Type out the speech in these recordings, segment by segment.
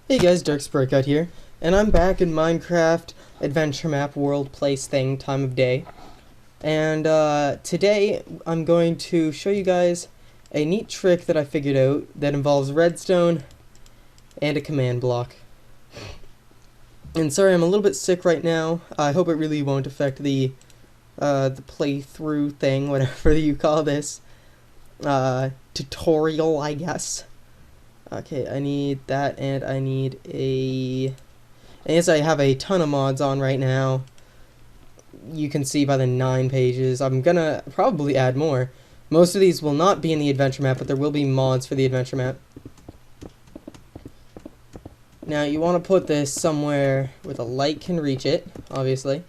Hey guys, darkspritegod here, and I'm back in Minecraft adventure map world place thing time of day. And today I'm going to show you guys a neat trick that I figured out that involves redstone and a command block. And sorry, I'm a little bit sick right now. I hope it really won't affect the playthrough thing, whatever you call this. Tutorial, I guess. Okay, I need that, and I need a... I guess I have a ton of mods on right now. You can see by the 9 pages. I'm gonna probably add more. Most of these will not be in the adventure map, but there will be mods for the adventure map. Now, you want to put this somewhere where the light can reach it, obviously.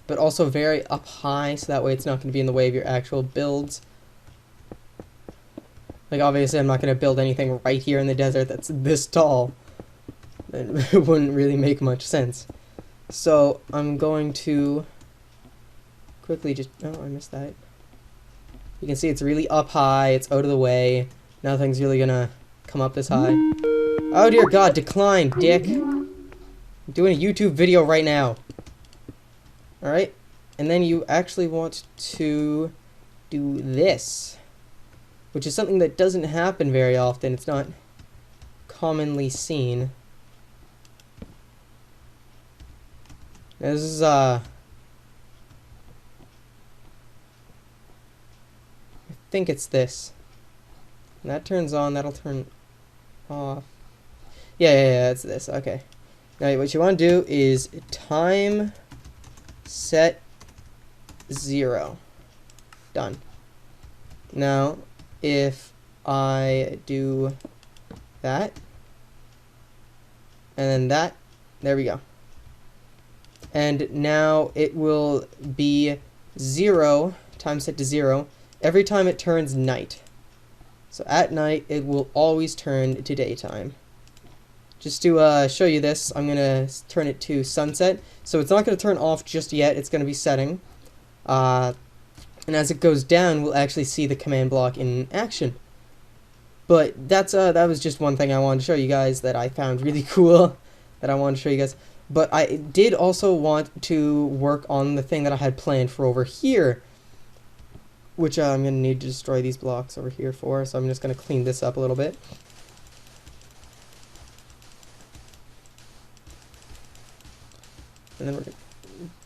But also very up high, so that way it's not going to be in the way of your actual builds. Like, obviously, I'm not going to build anything right here in the desert that's this tall. It wouldn't really make much sense. So, I'm going to quickly just... Oh, I missed that. You can see it's really up high. It's out of the way. Nothing's really going to come up this high. Oh, dear God. Decline, dick. I'm doing a YouTube video right now. Alright. And then you actually want to do this, which is something that doesn't happen very often. It's not commonly seen. Now, this is, I think it's this. When that turns on, that'll turn off. Yeah, it's this. Okay. Now, what you want to do is time set 0. Done. Now, if I do that, and then that, there we go. And now it will be 0, time set to 0, every time it turns night. So at night, it will always turn to daytime. Just to show you this, I'm going to turn it to sunset. So it's not going to turn off just yet, it's going to be setting. And as it goes down, we'll actually see the command block in action. But that's that was just one thing I wanted to show you guys that I found really cool, that I wanted to show you guys. But I did also want to work on the thing that I had planned for over here, which I'm going to need to destroy these blocks over here for, so I'm just going to clean this up a little bit. And then we're going to...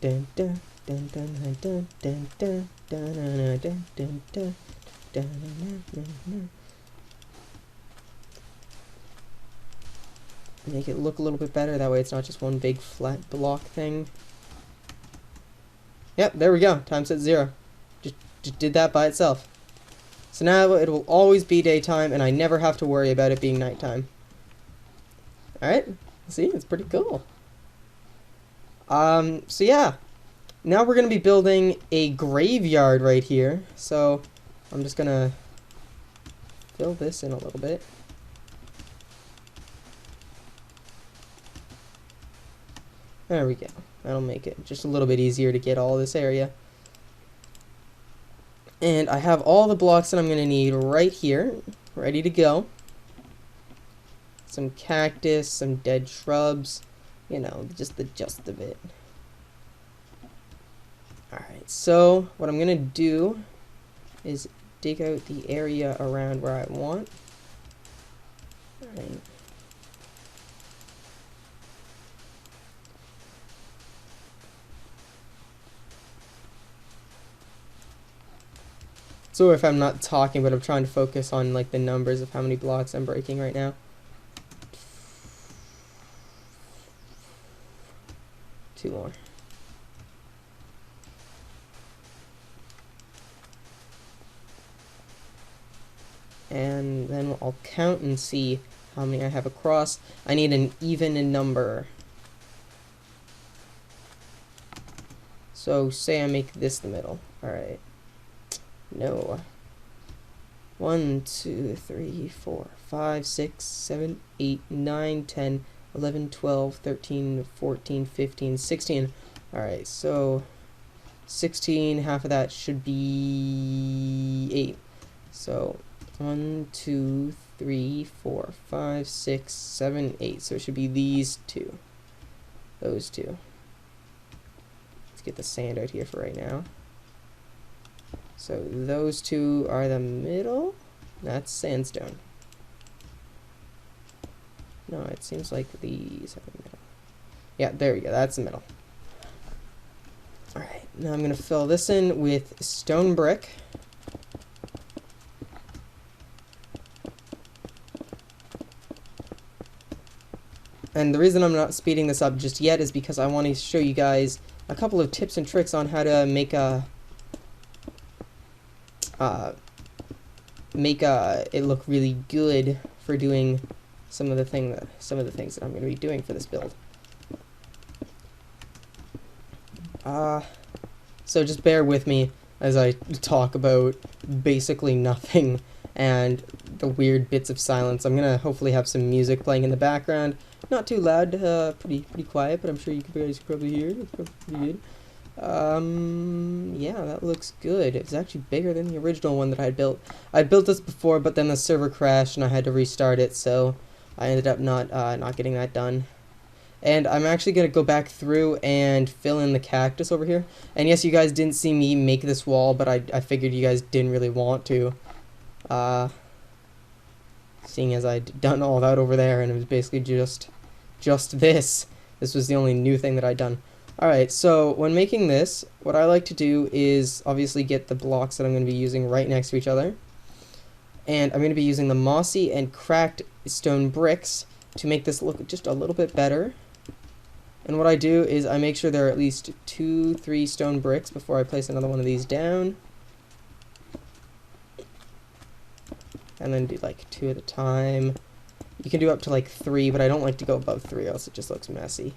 Dun, dun, dun, dun, dun, dun, dun, dun, dun, dun, dun, dun, dun, dun, dun. Make it look a little bit better, that way it's not just one big flat block thing. Yep, there we go, time set 0. Just did that by itself. So now it will always be daytime, and I never have to worry about it being nighttime. Alright, see, it's pretty cool. So yeah, now we're going to be building a graveyard right here. So I'm just going to fill this in a little bit. There we go. That'll make it just a little bit easier to get all this area. And I have all the blocks that I'm going to need right here, ready to go. Some cactus, some dead shrubs, you know, just the gist of it. Alright, so what I'm going to do is dig out the area around where I want. Alright. So if I'm not talking, but I'm trying to focus on like the numbers of how many blocks I'm breaking right now. 2 more. And then I'll count and see how many I have across. I need an even number. So say I make this the middle. Alright. No. 1, 2, 3, 4, 5, 6, 7, 8, 9, 10, 11, 12, 13, 14, 15, 16. Alright, so 16, half of that should be 8. So 1, 2, 3, 4, 5, 6, 7, 8. So it should be these two. Those two. Let's get the sand out here for right now. So those two are the middle. That's sandstone. No, it seems like these are the middle. Yeah, there we go. That's the middle. Alright, now I'm going to fill this in with stone brick. And the reason I'm not speeding this up just yet is because I want to show you guys a couple of tips and tricks on how to make it look really good for doing some of the things that I'm going to be doing for this build. So just bear with me as I talk about basically nothing and the weird bits of silence. I'm gonna hopefully have some music playing in the background. Not too loud, pretty quiet, but I'm sure you guys can probably hear it. It's probably pretty good. Yeah, that looks good. It's actually bigger than the original one that I built. I built this before, but then the server crashed and I had to restart it, so I ended up not getting that done. And I'm actually going to go back through and fill in the cactus over here. And yes, you guys didn't see me make this wall, but I figured you guys didn't really want to. Seeing as I'd done all that over there, and it was basically just this. This was the only new thing that I'd done. Alright, so when making this, what I like to do is obviously get the blocks that I'm going to be using right next to each other. And I'm going to be using the mossy and cracked stone bricks to make this look just a little bit better. And what I do is I make sure there are at least 2-3 stone bricks before I place another one of these down. And then do like 2 at a time. You can do up to like 3, but I don't like to go above 3, else it just looks messy.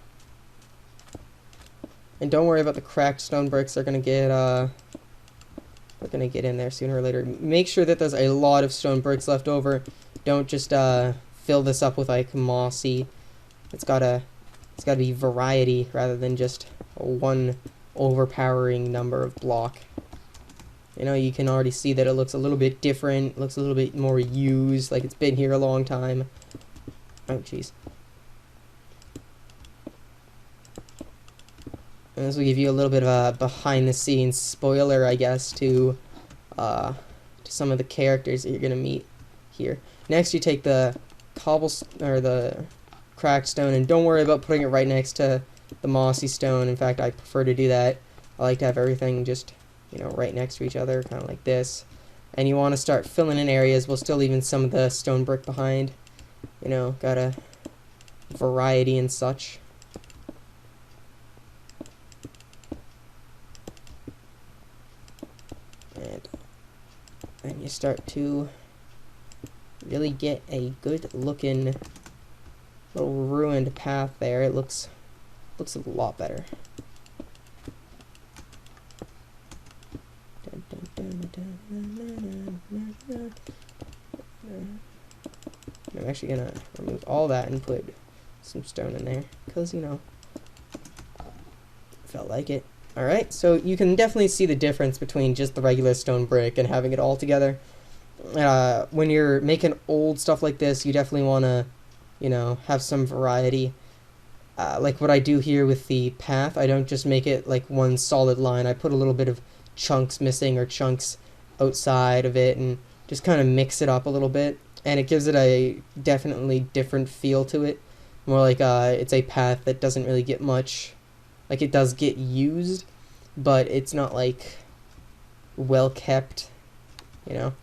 And don't worry about the cracked stone bricks, they're gonna get in there sooner or later. Make sure that there's a lot of stone bricks left over. Don't just fill this up with like mossy. It's gotta be variety rather than just one overpowering number of block. You know, you can already see that it looks a little bit different, looks a little bit more used, like it's been here a long time. Oh, jeez. And this will give you a little bit of a behind-the-scenes spoiler, I guess, to some of the characters that you're gonna meet here. Next, you take the cobblestone or the cracked stone, and don't worry about putting it right next to the mossy stone. In fact, I prefer to do that. I like to have everything just, you know, right next to each other, kind of like this. And you want to start filling in areas while still leaving some of the stone brick behind. You know, got a variety and such. And then you start to really get a good looking little ruined path there. It looks a lot better. I'm actually gonna remove all that and put some stone in there because, you know, felt like it. Alright, so you can definitely see the difference between just the regular stone brick and having it all together. When you're making old stuff like this, you definitely want to, you know, have some variety. Like what I do here with the path, I don't just make it like one solid line. I put a little bit of chunks missing or chunks outside of it and just kind of mix it up a little bit. And it gives it a definitely different feel to it. More like it's a path that doesn't really get much. Like, it does get used, but it's not like well kept, you know?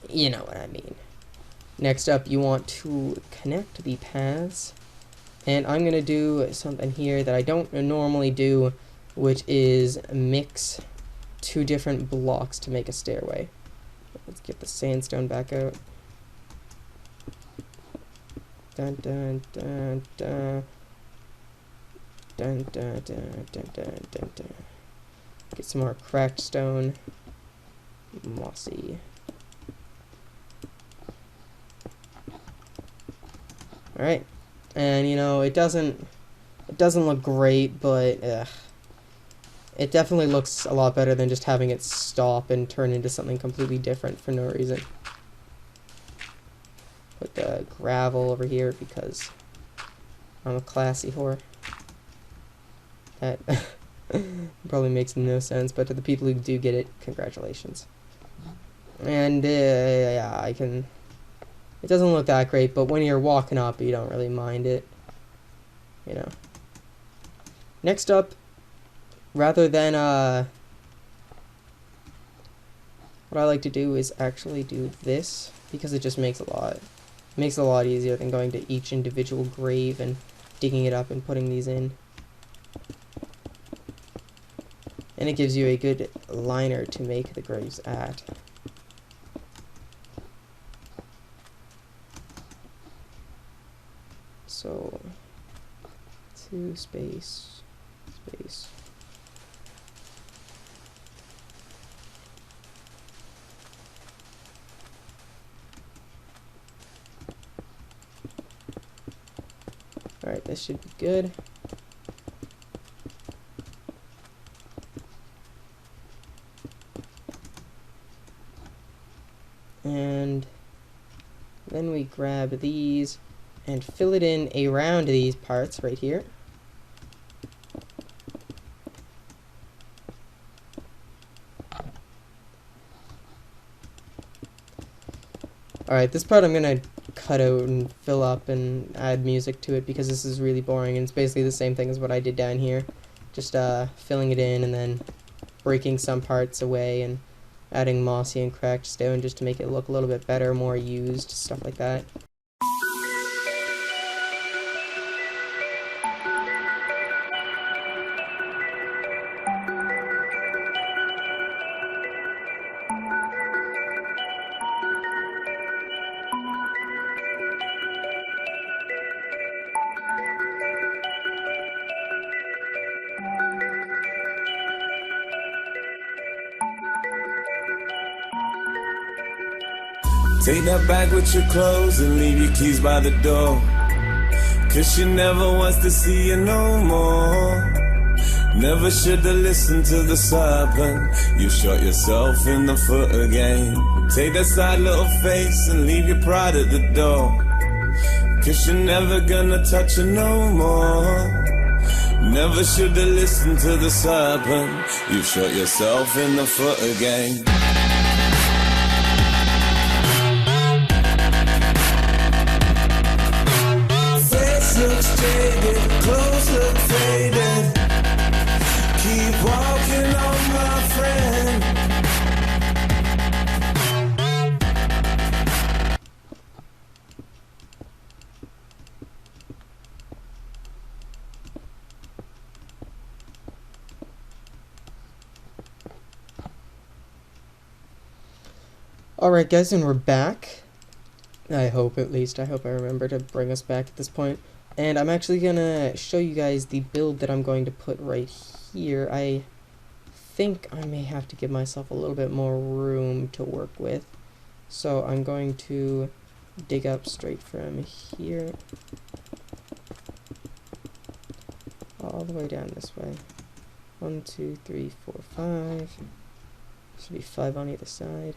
You know what I mean. Next up, you want to connect the paths. And I'm going to do something here that I don't normally do, which is mix 2 different blocks to make a stairway. Let's get the sandstone back out. Dun dun dun dun. Dun dun dun dun dun dun dun. Get some more cracked stone. Mossy. Alright. And you know, it doesn't look great, but it definitely looks a lot better than just having it stop and turn into something completely different for no reason. put the gravel over here because I'm a classy whore. That probably makes no sense, but to the people who do get it, congratulations. And yeah, it doesn't look that great, but when you're walking up, you don't really mind it, you know. Next up, rather than what I like to do is actually do this, because it just makes it a lot easier than going to each individual grave and digging it up and putting these in. And it gives you a good liner to make the graves at. So 2 space. Alright, this should be good. And then we grab these and fill it in around these parts right here. Alright, this part I'm gonna cut out and fill up and add music to it because this is really boring and it's basically the same thing as what I did down here. Just filling it in and then breaking some parts away and adding mossy and cracked stone just to make it look a little bit better, more used, stuff like that. Take that bag with your clothes and leave your keys by the door, 'cause she never wants to see you no more. Never should've listened to the serpent. You shot yourself in the foot again. Take that sad little face and leave your pride at the door, 'cause you're never gonna touch her no more. Never should've listened to the serpent. You shot yourself in the foot again. Looks jaded, clothes look faded. Keep walking on, my friend. Alright guys, and we're back. I hope, at least. I hope I remember to bring us back at this point. And I'm actually gonna show you guys the build that I'm going to put right here. I think I may have to give myself a little bit more room to work with. So I'm going to dig up straight from here all the way down this way. 1, 2, 3, 4, 5. Should be 5 on either side.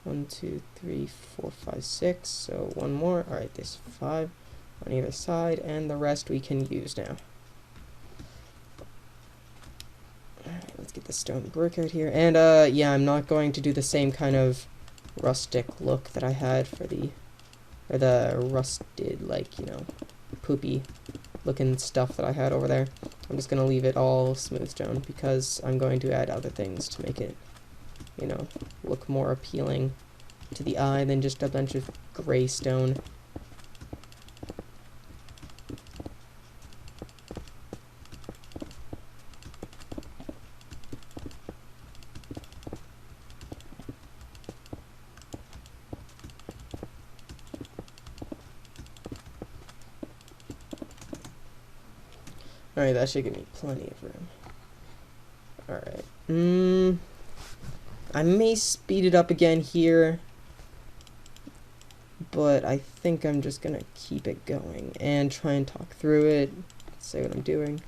1, 2, 3, 4, 5, 6. So one more. Alright, there's 5 on either side, and the rest we can use now. Alright, let's get the stone brick out here. And yeah, I'm not going to do the same kind of rustic look that I had for the rusted, like, you know, poopy looking stuff that I had over there. I'm just gonna leave it all smooth stone because I'm going to add other things to make it, you know, look more appealing to the eye than just a bunch of gray stone. Alright, that should give me plenty of room. Alright. I may speed it up again here, but I think I'm just gonna keep it going and try and talk through it, say what I'm doing.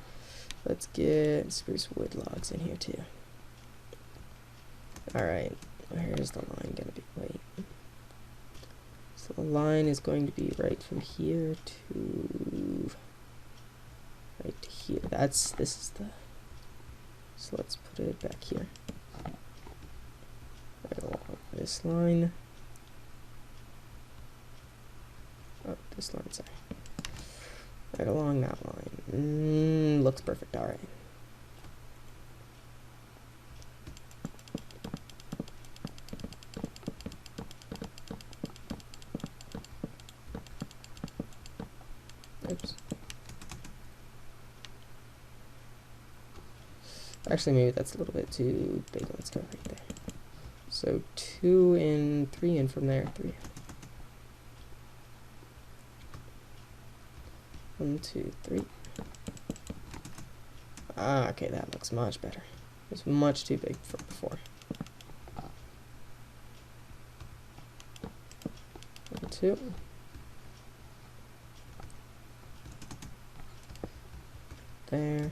Let's get spruce wood logs in here too. Alright, where's the line gonna be? Wait. Is So the line is going to be right from here to right to here. This is the, so let's put it back here. Right along this line. Oh, this line, sorry. Right along that line. Looks perfect, alright. Oops. Actually, maybe that's a little bit too big. Let's go right there. So 2 in, 3 in from there. 3. 1, 2, 3. Ah, okay, that looks much better. It was much too big for before. 1, 2. There.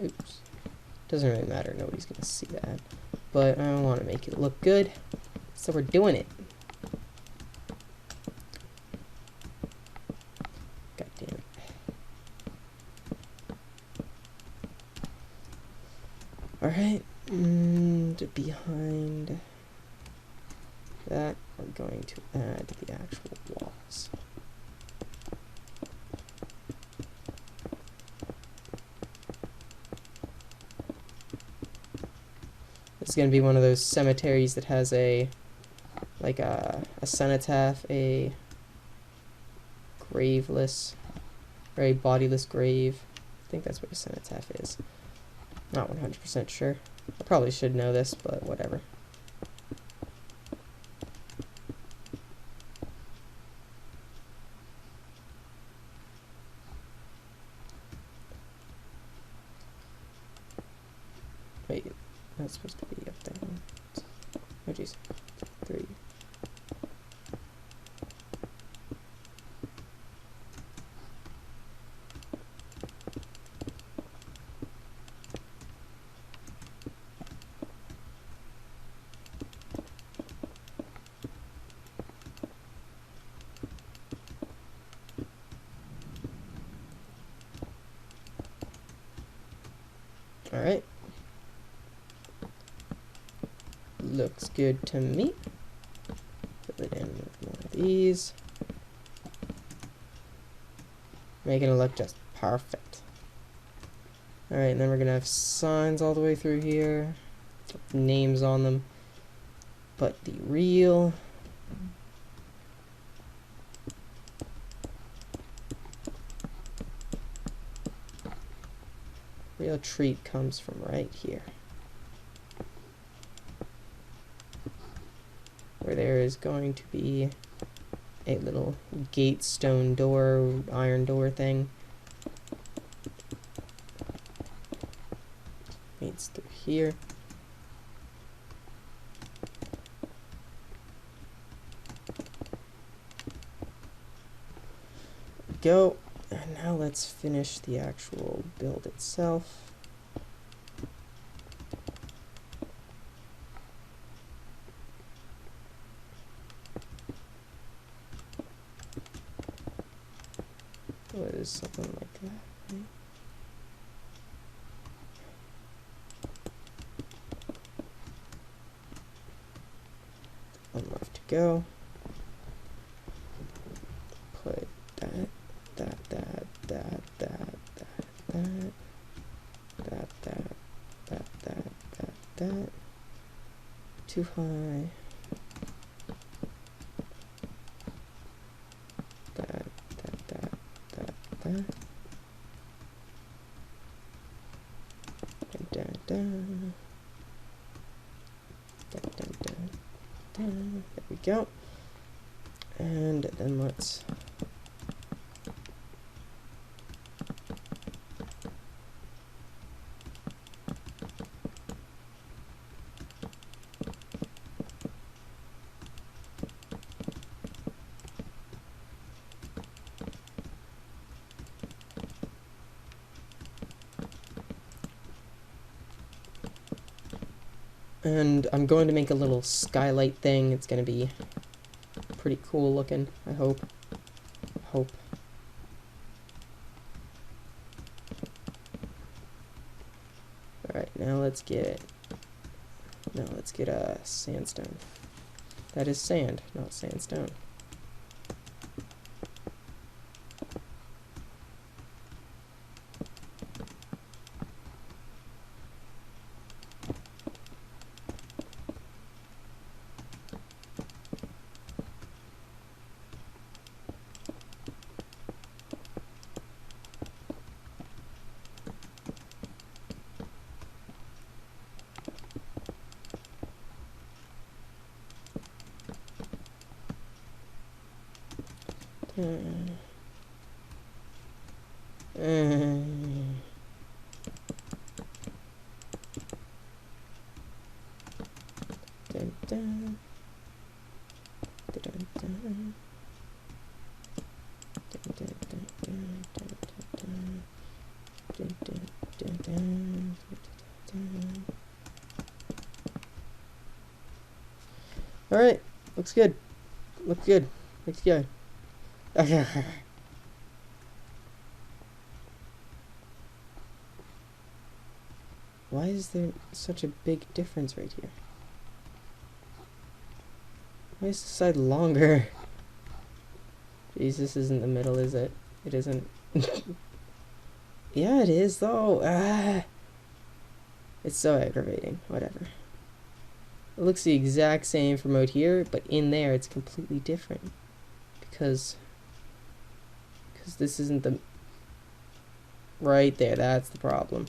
Oops. Doesn't really matter, nobody's gonna see that. But I want to make it look good, so we're doing it. God damn it. Alright, and behind that, we're going to add the actual walls. It's going to be one of those cemeteries that has a cenotaph, a graveless, or a bodiless grave. I think that's what a cenotaph is. Not 100% sure. I probably should know this, but whatever. Wait, that's supposed to be up there. Oh jeez. 3. Alright. Looks good to me. Fill it in with more of these. Making it look just perfect. Alright, and then we're gonna have signs all the way through here. Names on them. But the real treat comes from right here. Where there is going to be a little gate stone door, iron door thing. Meets through here. Go. And now let's finish the actual build itself. What is something like that? Right? One left to go. Put that. Too high. That. Dun. There we go. And then let's And I'm going to make a little skylight thing. It's going to be pretty cool looking, I hope. Alright, now let's get sandstone. That is sand, not sandstone. Alright, looks good. Looks good. Looks good. Why is there such a big difference right here? Why is this side longer? Jeez, this isn't the middle, is it? It isn't. Yeah, it is, though. It's so aggravating. Whatever. It looks the exact same from out here, but in there it's completely different. Because this isn't the... Right there, that's the problem.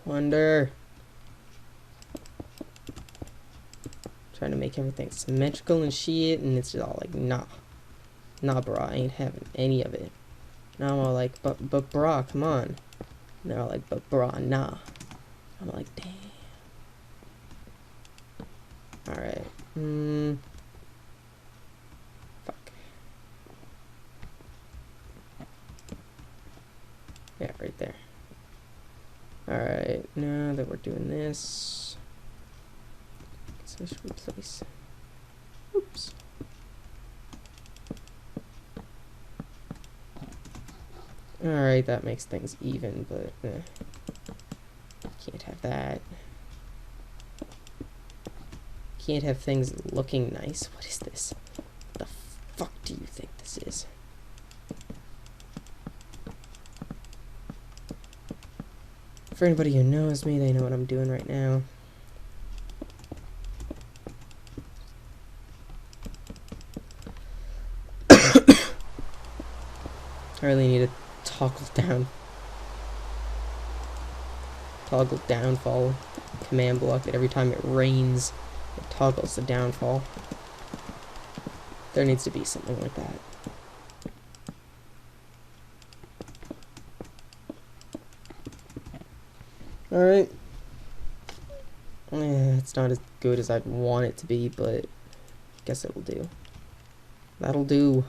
Wonder. Trying to make everything symmetrical and shit, and it's just all like, nah, bro, I ain't having any of it. Now I'm all like, but brah, come on. And they're all like, but brah, nah. I'm like, damn. All right. Fuck. Yeah, right there. Alright, now that we're doing this, so I should replace. Oops. Alright, that makes things even, but can't have that. Can't have things looking nice. What is this? What the fuck do you think this is? For anybody who knows me, they know what I'm doing right now. I really need to toggle downfall command block it every time it rains. It toggles the downfall. There needs to be something like that. Alright. It's not as good as I'd want it to be, but I guess it'll do. That'll do.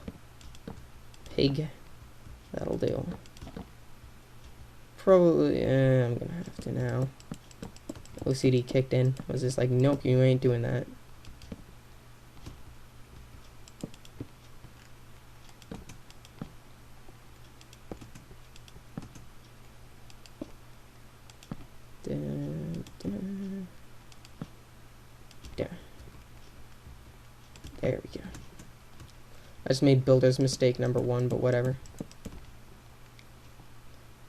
Pig. That'll do. Probably, I'm gonna have to now. OCD kicked in. I was just like, nope, you ain't doing that. There we go. I just made builder's mistake number 1, but whatever.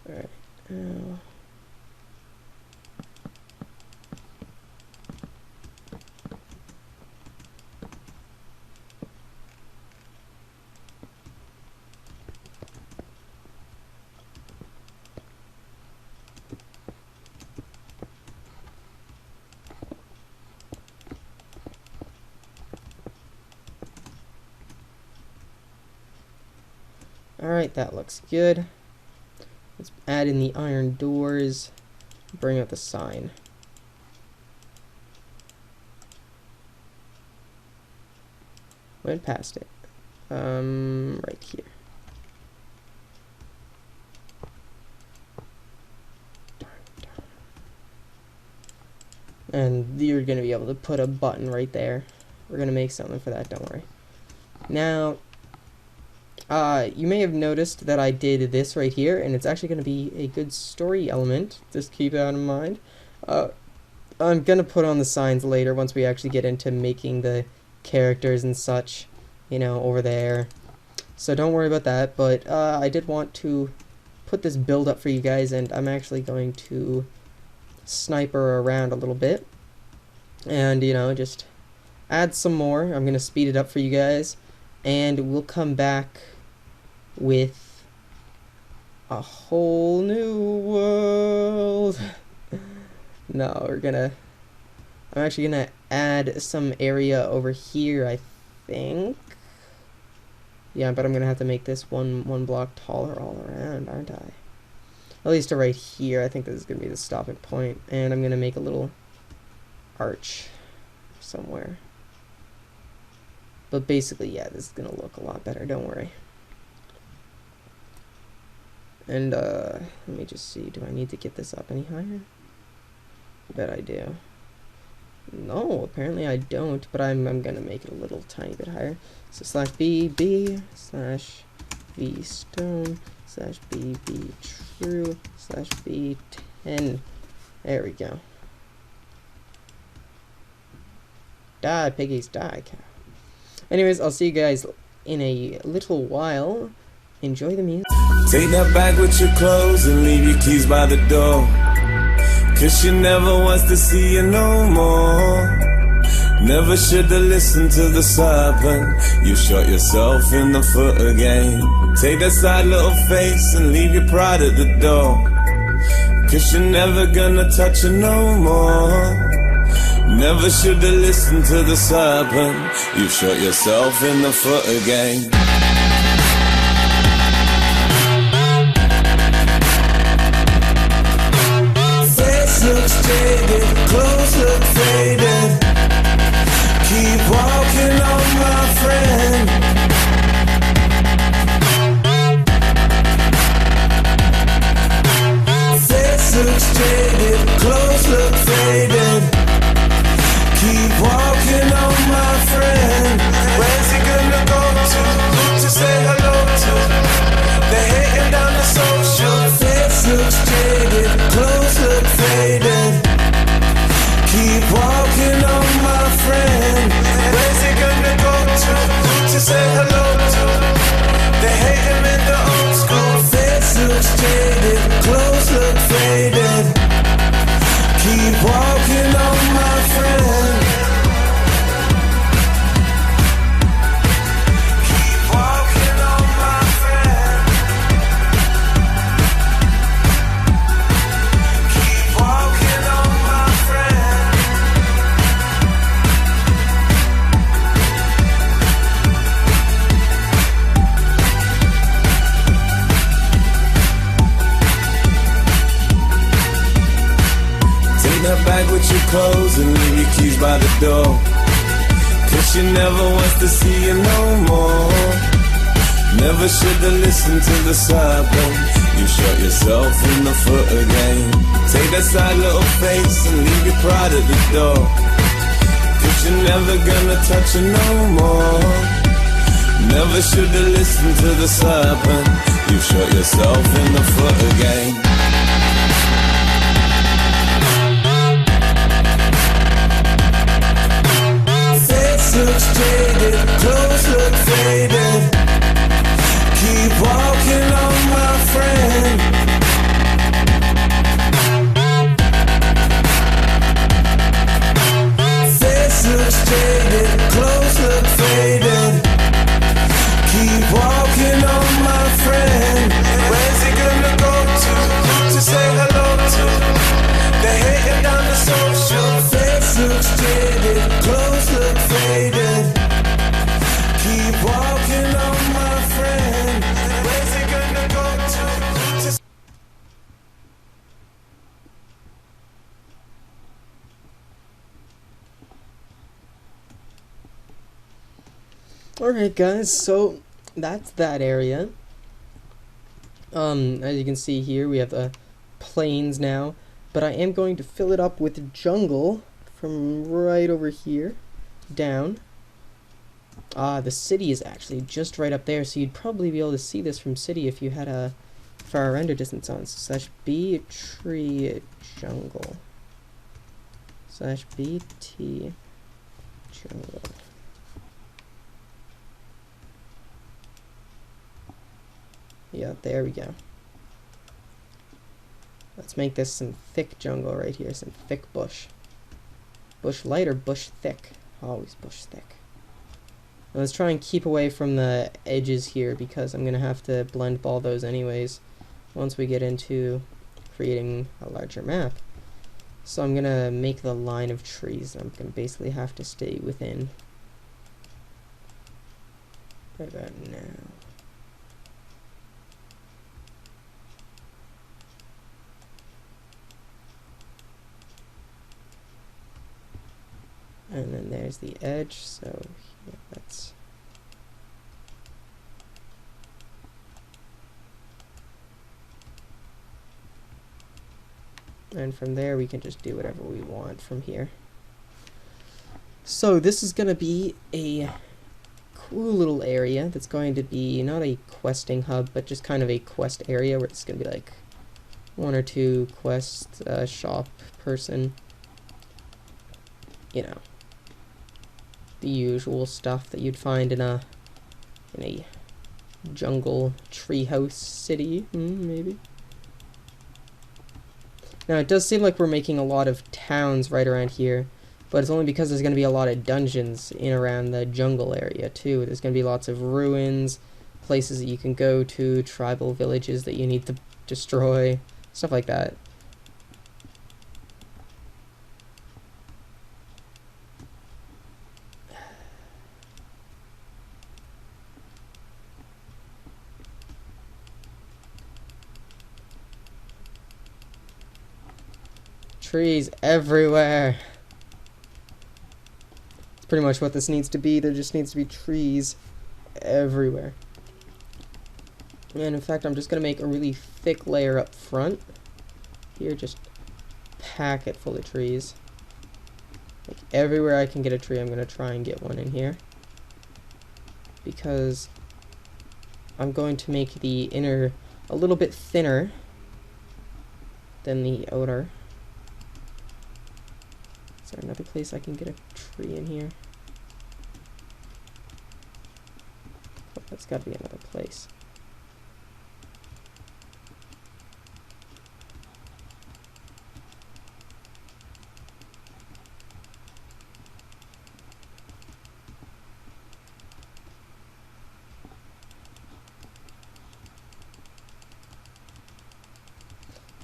Alright. Alright, that looks good. Let's add in the iron doors. Bring out the sign. Went past it. Right here. And you're going to be able to put a button right there. We're going to make something for that, don't worry. Now, you may have noticed that I did this right here, and it's actually going to be a good story element. Just keep that in mind. I'm going to put on the signs later once we actually get into making the characters and such, you know, over there. So don't worry about that, but I did want to put this build up for you guys, and I'm actually going to sniper around a little bit and, you know, just add some more. I'm going to speed it up for you guys, and we'll come back with a whole new world. No, I'm actually gonna add some area over here, I think. Yeah, but I'm gonna have to make this one block taller all around, aren't I? At least to right here. I think this is gonna be the stopping point, and I'm gonna make a little arch somewhere. But basically, yeah, this is gonna look a lot better, don't worry. And let me just see, do I need to get this up any higher? I bet I do. No, apparently I don't, but I'm gonna make it a little tiny bit higher. So /BB /V stone /BB true /B10. There we go. Die, piggies, die, cow. Anyways, I'll see you guys in a little while. Enjoy the music. Take that bag with your clothes and leave your keys by the door. 'Cause she never wants to see you no more. Never should've listened to the serpent. You shot yourself in the foot again. Take that sad little face and leave your pride at the door. 'Cause you're never gonna touch her no more. Never should've listened to the serpent. You shot yourself in the foot again. Looks jaded, clothes look faded. Keep walking on, my friend. Face looks jaded, clothes look faded. Keep walking on, my friend. Where's he gonna go to say hello to? They're hating down the social. Face looks jaded, clothes look faded. Keep walking on, my friend. Where's he gonna go to say hello to? They hate him in the old school. Face looks jaded, clothes look faded. Keep walking on, my friend. Keep walking on, my friend. Keep walking on, my friend. Take that bag with your clothes and leave your keys by the door. 'Cause she never wants to see you no more. Never should've listened to the serpent. You shot yourself in the foot again. Take that sad little face and leave your pride at the door. 'Cause you're never gonna touch her no more. Never should've listened to the serpent. You shot yourself in the foot again. Looks jaded, clothes look faded. Keep walking on, my friend. Face looks jaded, clothes look faded. Keep walking on, my friend. Where's he gonna go to Alright guys, so that's that area. As you can see here, we have plains now, but I am going to fill it up with jungle from right over here down. The city is actually just right up there, so you'd probably be able to see this from city if you had a far render distance on. So /b tree jungle /bt jungle. Yeah, there we go. Let's make this some thick jungle right here, some thick bush. Bush light or bush thick? Always bush thick. Now let's try and keep away from the edges here because I'm going to have to blend ball those anyways once we get into creating a larger map. So I'm going to make the line of trees. I'm going to basically have to stay within right about now. And then there's the edge, so yeah, that's and from there we can just do whatever we want from here. So this is going to be a cool little area that's going to be not a questing hub, but just kind of a quest area where it's going to be like one or two quest shop person, you know, the usual stuff that you'd find in a jungle treehouse city, maybe. Now it does seem like we're making a lot of towns right around here, but it's only because there's going to be a lot of dungeons in around the jungle area too. There's going to be lots of ruins, places that you can go to, tribal villages that you need to destroy, stuff like that. Trees everywhere. It's pretty much what this needs to be. There just needs to be trees everywhere. And in fact, I'm just going to make a really thick layer up front. Here, just pack it full of trees. Like everywhere I can get a tree, I'm going to try and get one in here. Because I'm going to make the inner a little bit thinner than the outer. Is there another place I can get a tree in here? Oh, that's got to be another place.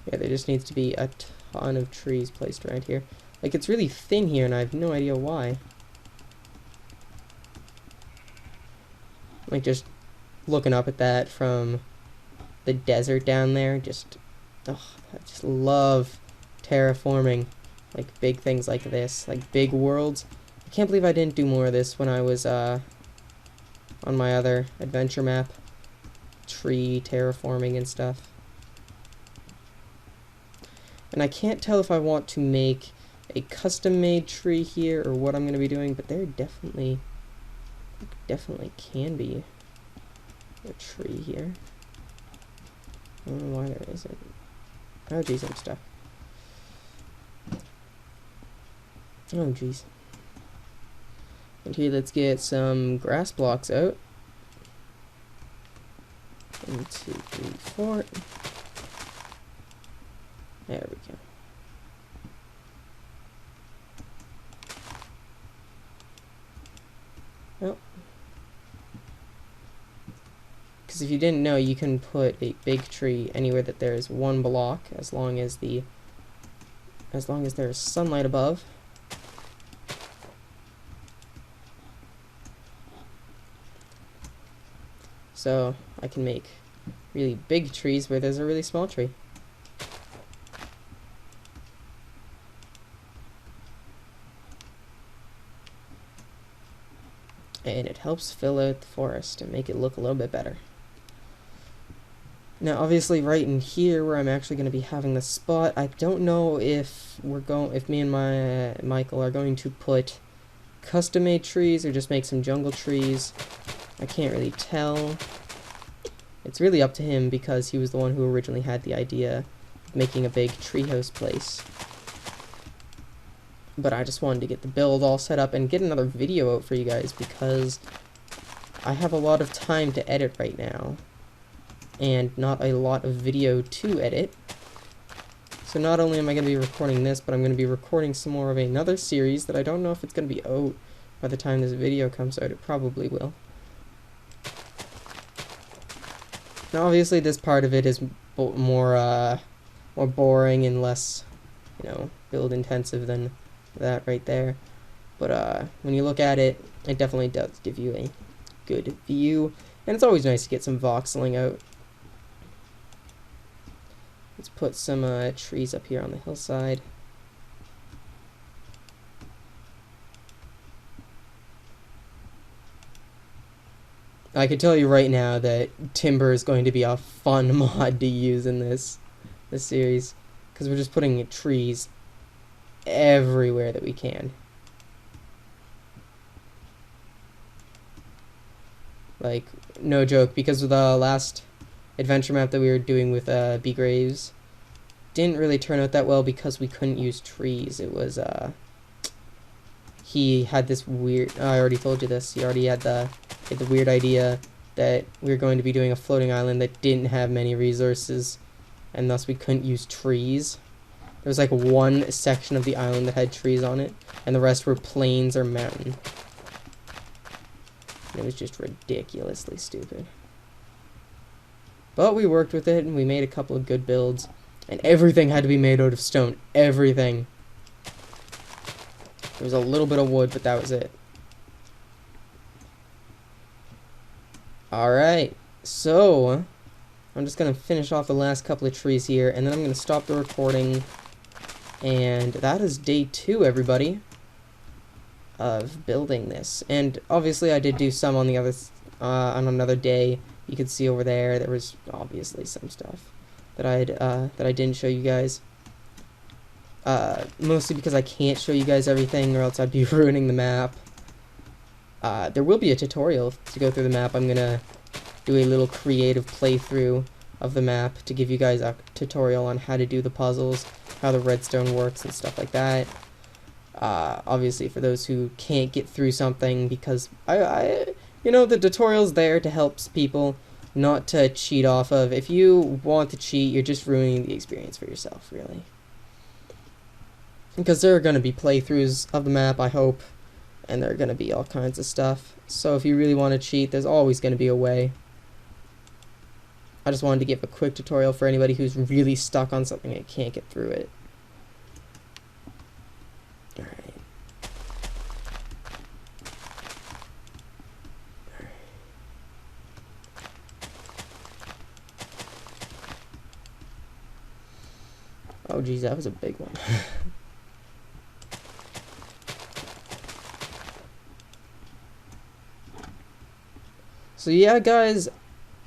Yeah, there just needs to be a ton of trees placed around here. Like, it's really thin here, and I have no idea why. Like, just looking up at that from the desert down there, just, oh, I just love terraforming, like, big things like this, like, big worlds. I can't believe I didn't do more of this when I was, on my other adventure map. Tree terraforming and stuff. And I can't tell if I want to make a custom-made tree here or what I'm going to be doing, but there definitely can be a tree here. I don't know why there isn't. Oh geez, I'm stuck. Oh geez. And here, let's get some grass blocks out. 1, 2, 3, 4. There we go. Well, because if you didn't know, you can put a big tree anywhere that there is one block, as long as there is sunlight above. So I can make really big trees where there's a really small tree. and it helps fill out the forest and make it look a little bit better. Now, obviously, right in here, where I'm actually going to be having the spot, I don't know if me and Michael are going to put custom-made trees or just make some jungle trees. I can't really tell. It's really up to him because he was the one who originally had the idea of making a big treehouse place. But I just wanted to get the build all set up and get another video out for you guys because I have a lot of time to edit right now and not a lot of video to edit. So not only am I going to be recording this, but I'm going to be recording some more of another series that I don't know if it's going to be out by the time this video comes out. It probably will. Now obviously this part of it is more boring and less, you know, build intensive than that right there. But when you look at it, it definitely does give you a good view. And it's always nice to get some voxeling out. Let's put some trees up here on the hillside. I can tell you right now that timber is going to be a fun mod to use in this series, because we're just putting trees everywhere that we can. Like, no joke, because of the last adventure map that we were doing with B. Graves, didn't really turn out that well because we couldn't use trees. It was, he had this weird, I already told you this, he already had the weird idea that we were going to be doing a floating island that didn't have many resources, and thus we couldn't use trees. There was like one section of the island that had trees on it, and the rest were plains or mountain. And it was just ridiculously stupid. But we worked with it, and we made a couple of good builds, and everything had to be made out of stone. Everything. There was a little bit of wood, but that was it. Alright, so I'm just going to finish off the last couple of trees here, and then I'm going to stop the recording. And that is day 2, everybody, of building this. And obviously I did do some on the other on another day. You can see over there was obviously some stuff that I didn't show you guys. Mostly because I can't show you guys everything, or else I'd be ruining the map. There will be a tutorial to go through the map. I'm gonna do a little creative playthrough of the map to give you guys a tutorial on how to do the puzzles, how the redstone works, and stuff like that. Obviously, for those who can't get through something, because you know, the tutorial's there to help people, not to cheat off of. If you want to cheat, you're just ruining the experience for yourself, really. Because there are going to be playthroughs of the map, I hope, and there are going to be all kinds of stuff. So if you really want to cheat, there's always going to be a way. I just wanted to give a quick tutorial for anybody who's really stuck on something and can't get through it. Alright. Oh geez, that was a big one. So yeah, guys,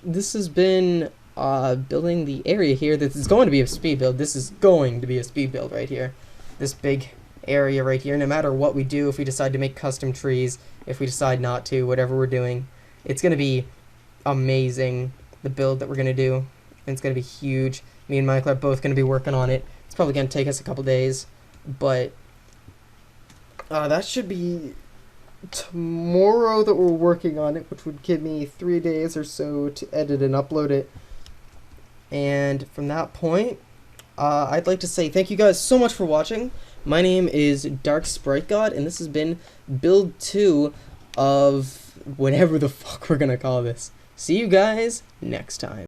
this has been building the area here. This is going to be a speed build. This is going to be a speed build right here. This big area right here. No matter what we do, if we decide to make custom trees, if we decide not to, whatever we're doing, it's going to be amazing, the build that we're going to do. And it's going to be huge. Me and Michael are both going to be working on it. It's probably going to take us a couple days, but that should be tomorrow that we're working on it, which would give me 3 days or so to edit and upload it. And from that point, I'd like to say thank you guys so much for watching. My name is darkspritegod, and this has been build 2 of whatever the fuck we're gonna call this. See you guys next time.